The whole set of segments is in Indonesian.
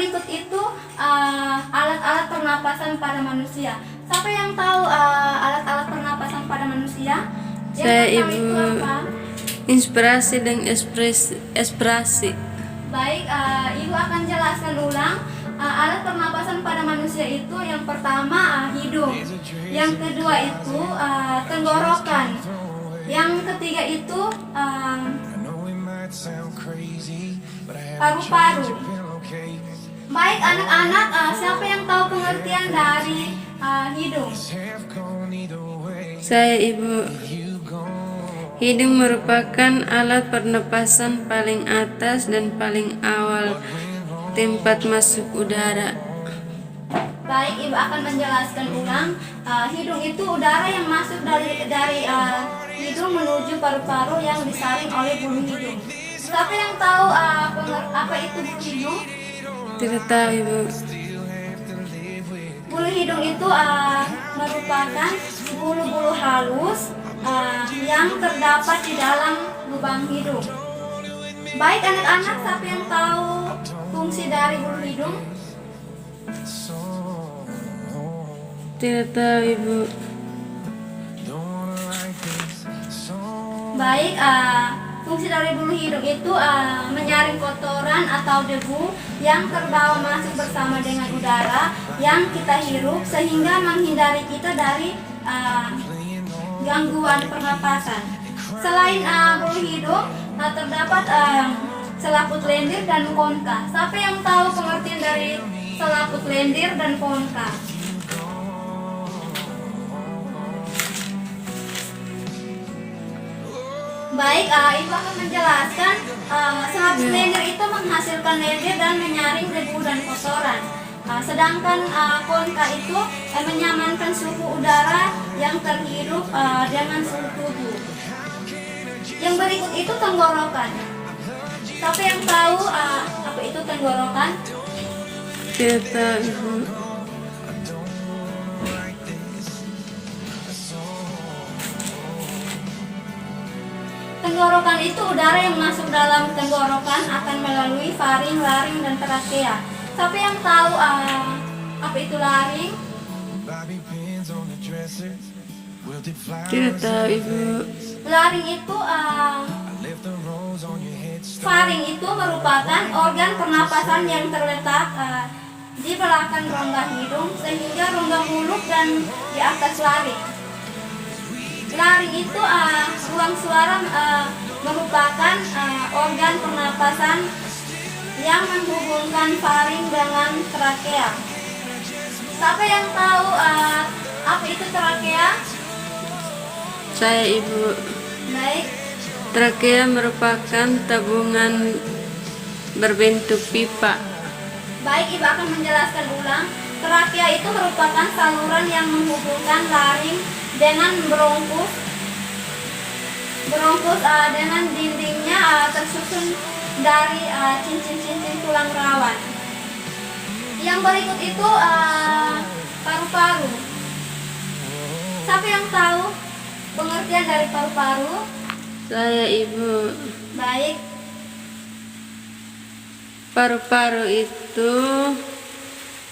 berikut itu alat-alat pernapasan pada manusia. Siapa yang tahu alat-alat pernapasan pada manusia? Yang Saya pertama Ibu. itu apa? Inspirasi dan ekspresi. Baik, Ibu akan jelaskan ulang. Alat pernapasan pada manusia itu yang pertama hidung, yang kedua itu tenggorokan, yang ketiga itu paru-paru. Baik anak-anak, siapa yang tahu pengertian dari hidung? Saya Ibu. Hidung merupakan alat pernapasan paling atas dan paling awal tempat masuk udara. Baik, Ibu akan menjelaskan ulang. Hidung itu udara yang masuk dari hidung menuju paru-paru yang disaring oleh bulu hidung. Siapa yang tahu apa itu bulu hidung? Tidak tahu Ibu. Bulu hidung itu merupakan bulu-bulu halus yang terdapat di dalam lubang hidung. Baik anak-anak, siapa yang tahu fungsi dari bulu hidung? Tidak tahu Ibu. Baik, fungsi dari bulu hidung itu menyaring kotoran atau debu yang terbawa masuk bersama dengan udara yang kita hirup sehingga menghindari kita dari gangguan pernapasan. Selain bulu hidung, terdapat selaput lendir dan konka. Siapa yang tahu pengertian dari selaput lendir dan konka? Baik, Ibu akan menjelaskan. Selaput lendir itu menghasilkan lendir dan menyaring debu dan kotoran. Sedangkan konka itu menyamankan suhu udara yang terhirup dengan suhu tubuh. Yang berikut itu tenggorokan. Siapa yang tahu apa itu tenggorokan? Tidak tahu Ibu. Tenggorokan itu udara yang masuk dalam tenggorokan akan melalui faring, laring, dan trakea. Siapa yang tahu apa itu laring? Tidak tahu Ibu. Laring itu faring itu merupakan organ pernapasan yang terletak di belakang rongga hidung sehingga rongga mulut dan di atas laring. Laring itu ruang suara merupakan organ pernapasan yang menghubungkan faring dengan trakea. Siapa yang tahu apa itu trakea? Saya Ibu. Baik, Trakea merupakan tabungan berbentuk pipa. baik, Ibu akan menjelaskan ulang. Trakea itu merupakan saluran yang menghubungkan laring dengan bronkus. Bronkus dengan dindingnya tersusun dari cincin-cincin tulang rawan. Yang berikut itu paru-paru. Siapa yang tahu pengertian dari paru-paru? Saya Ibu. Baik, Paru-paru itu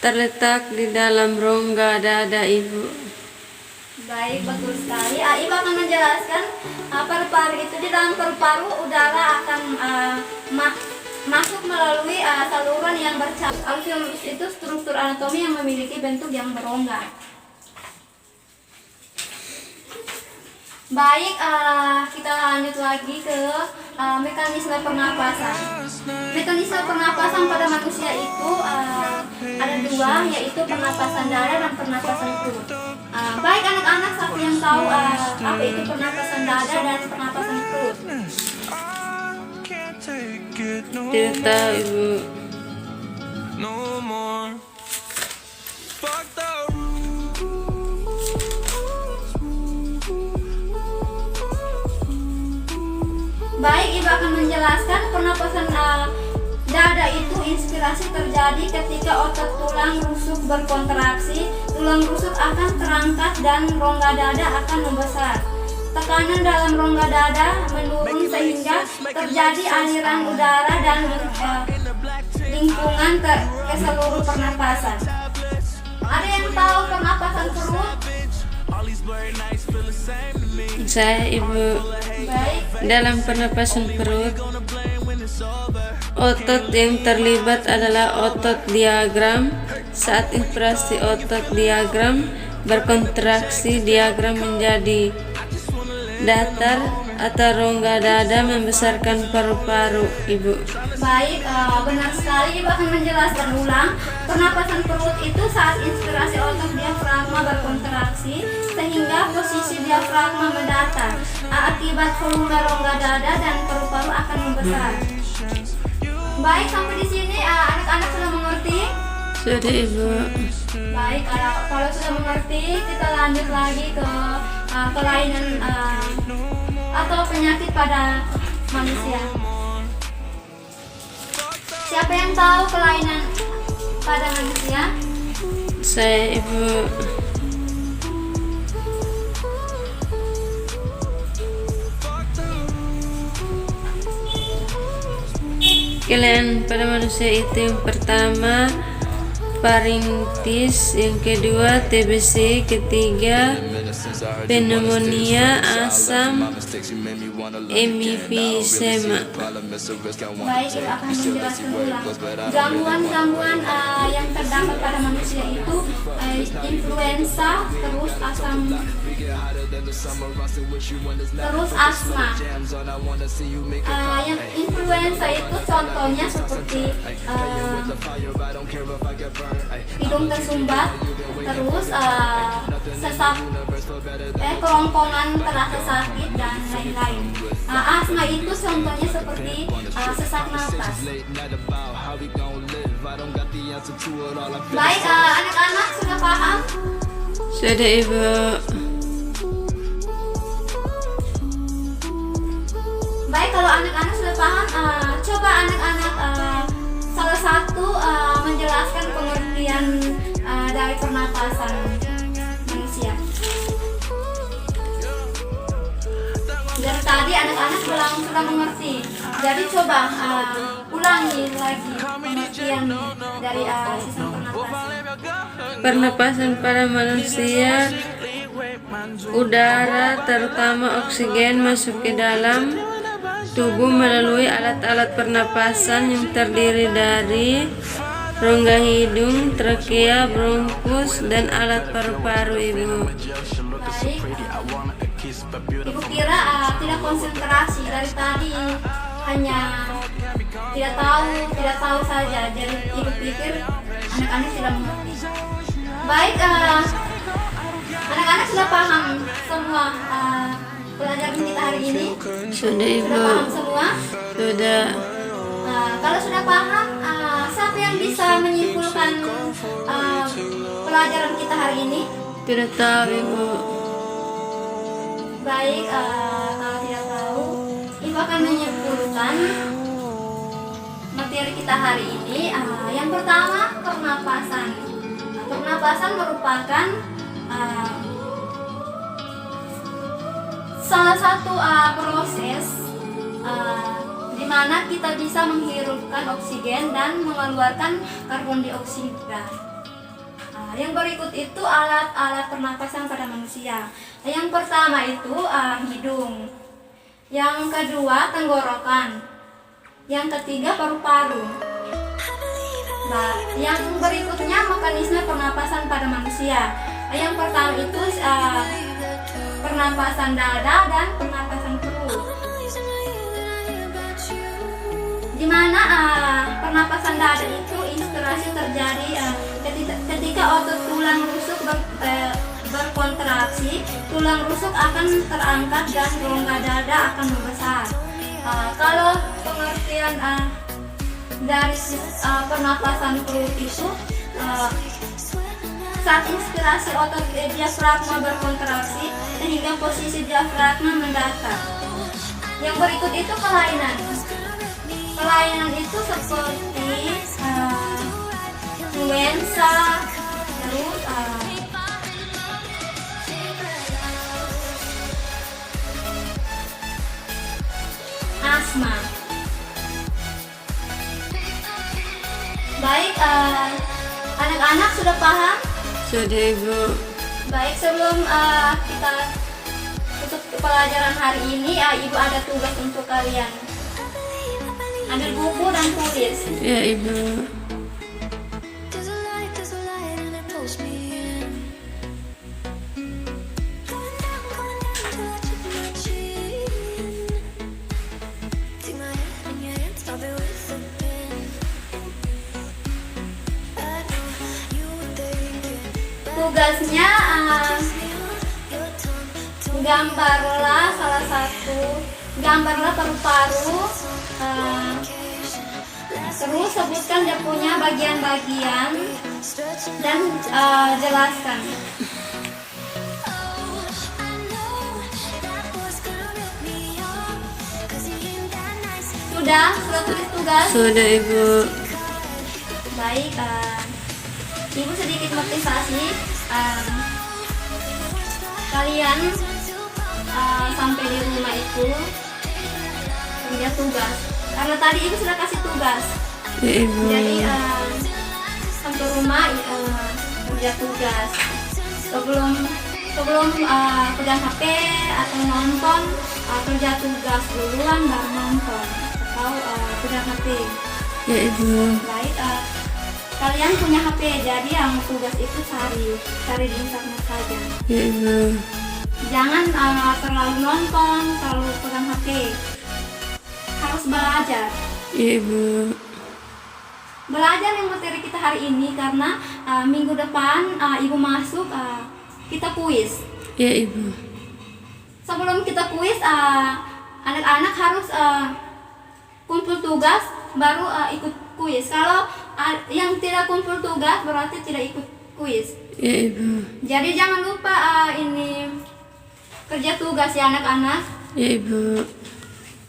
terletak di dalam rongga dada Ibu. baik, betul sekali. Ibu akan menjelaskan paru-paru itu. Di dalam paru-paru udara akan masuk melalui saluran yang bercabang. Alveolus itu struktur anatomi yang memiliki bentuk yang berongga. Baik, kita lanjut lagi ke mekanisme pernapasan. Mekanisme pernapasan pada manusia itu ada dua, yaitu pernapasan dada dan pernapasan perut. Baik anak-anak, siapa yang tahu apa itu pernapasan dada dan pernapasan perut? Tidak tahu Ibu. Baik, Ibu akan menjelaskan pernapasan dada itu inspirasi terjadi ketika otot tulang rusuk berkontraksi, tulang rusuk akan terangkat dan rongga dada akan membesar. Tekanan dalam rongga dada menurun sehingga terjadi aliran udara dan lingkungan ke seluruh pernapasan. Ada yang tahu pernapasan perut? Saya Ibu. Baik. Dalam pernapasan perut, otot yang terlibat adalah otot diagram. Saat inspirasi otot diagram berkontraksi, diagram menjadi datar atau rongga dada membesarkan paru-paru, Ibu. Baik, benar sekali. Ibu akan menjelaskan ulang. Pernapasan perut itu saat inspirasi otot diafragma berkontraksi sehingga posisi diafragma mendatar. Akibat volume rongga dada dan paru-paru akan membesar. Baik, sampai di sini anak-anak sudah mengerti? Sudah, Ibu. Baik, kalau sudah mengerti, kita lanjut lagi ke kelainan atau penyakit pada manusia. Siapa yang tahu kelainan pada manusia? Saya Ibu. Kelainan pada manusia itu yang pertama faringitis, yang kedua TBC, ketiga pneumonia, asam, emfisema. Baik, Ibu akan menjelaskan ulang. Gangguan-gangguan yang terdapat pada manusia itu influenza, terus asma. Yang influenza itu contohnya seperti hidung tersumbat, terus sesak, kerongkongan terasa sakit dan lain-lain. Asma itu contohnya seperti sesak napas. Baik, anak-anak sudah paham? Sudah, Ibu. Baik, kalau anak-anak sudah paham, coba anak-anak salah satu menjelaskan pengertian dari pernapasan manusia. Dari tadi anak-anak sudah mengerti. Jadi coba ulangi lagi pengertian dari sistem pernapasan. Pernapasan pada manusia, udara terutama oksigen masuk ke dalam tubuh melalui alat-alat pernapasan yang terdiri dari rongga hidung, trakea, bronkus, dan alat paru-paru, Ibu. Baik, Ibu kira tidak konsentrasi dari tadi, hanya tidak tahu saja. Jadi Ibu pikir anak-anak tidak mengerti. Baik, anak-anak sudah paham semua pelajaran kita hari ini? Sudah, Ibu. Sudah paham semua? Sudah. Kalau sudah paham, siapa yang bisa menyimpulkan pelajaran kita hari ini? Tidak tahu, Ibu. Baik, kalau tidak tahu, Ibu akan menyimpulkan materi kita hari ini. Yang pertama, pernapasan. Pernapasan merupakan salah satu proses di mana kita bisa menghirupkan oksigen dan mengeluarkan karbon dioksida. Yang berikut itu alat-alat pernapasan pada manusia. Yang pertama itu hidung. Yang kedua tenggorokan. Yang ketiga paru-paru. Nah, yang berikutnya mekanisme pernapasan pada manusia. Yang pertama itu pernapasan dada dan pernapasan perut. Di mana pernapasan dada itu inspirasi terjadi ketika otot tulang rusuk berkontraksi, tulang rusuk akan terangkat dan rongga dada akan membesar. Kalau pengertian dari pernapasan perut itu saat inspirasi otot diafragma berkontraksi sehingga posisi diafragma mendatar. Yang berikut itu kelainan. Kelainan itu seperti influenza, terus asma. Baik, anak-anak sudah paham? Sudah Ibu. Baik, sebelum kita tutup pelajaran hari ini, Ibu ada tugas untuk kalian. Ambil buku dan tulis. Ya Ibu. There's a light and it pulls me in. Going down till I chip my chin. Take my head in your hands, stop it with a pin. I know you were thinking, Tugasnya your tongue gambarlah gambarlah paru-paru. Terus sebutkan dia punya bagian-bagian dan jelaskan. Sudah tulis tugas? Sudah Ibu. Baik, Ibu sedikit motivasi. Kalian sampai di rumah itu kerja tugas. Karena tadi Ibu sudah kasih tugas. Ya Ibu. Jadi sampai rumah kerja tugas. Sebelum pegang HP atau nonton, kerja tugas duluan baru nonton atau pegang HP. Ya Ibu. Baik, kalian punya HP, jadi yang tugas itu cari di internet saja. Ya Ibu. Jangan terlalu nonton, terlalu pegang HP. Harus belajar. Ya Ibu. Belajar yang materi kita hari ini karena minggu depan Ibu masuk kita kuis. Ya Ibu. Sebelum kita kuis, anak-anak harus kumpul tugas baru ikut kuis. Kalau yang tidak kumpul tugas berarti tidak ikut kuis. Ya Ibu. Jadi jangan lupa ini kerja tugas ya anak-anak. Ya Ibu.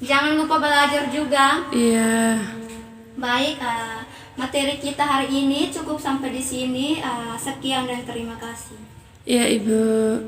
Jangan lupa belajar juga. Iya. Baik, materi kita hari ini cukup sampai di sini. Sekian dan terima kasih. Ya Ibu.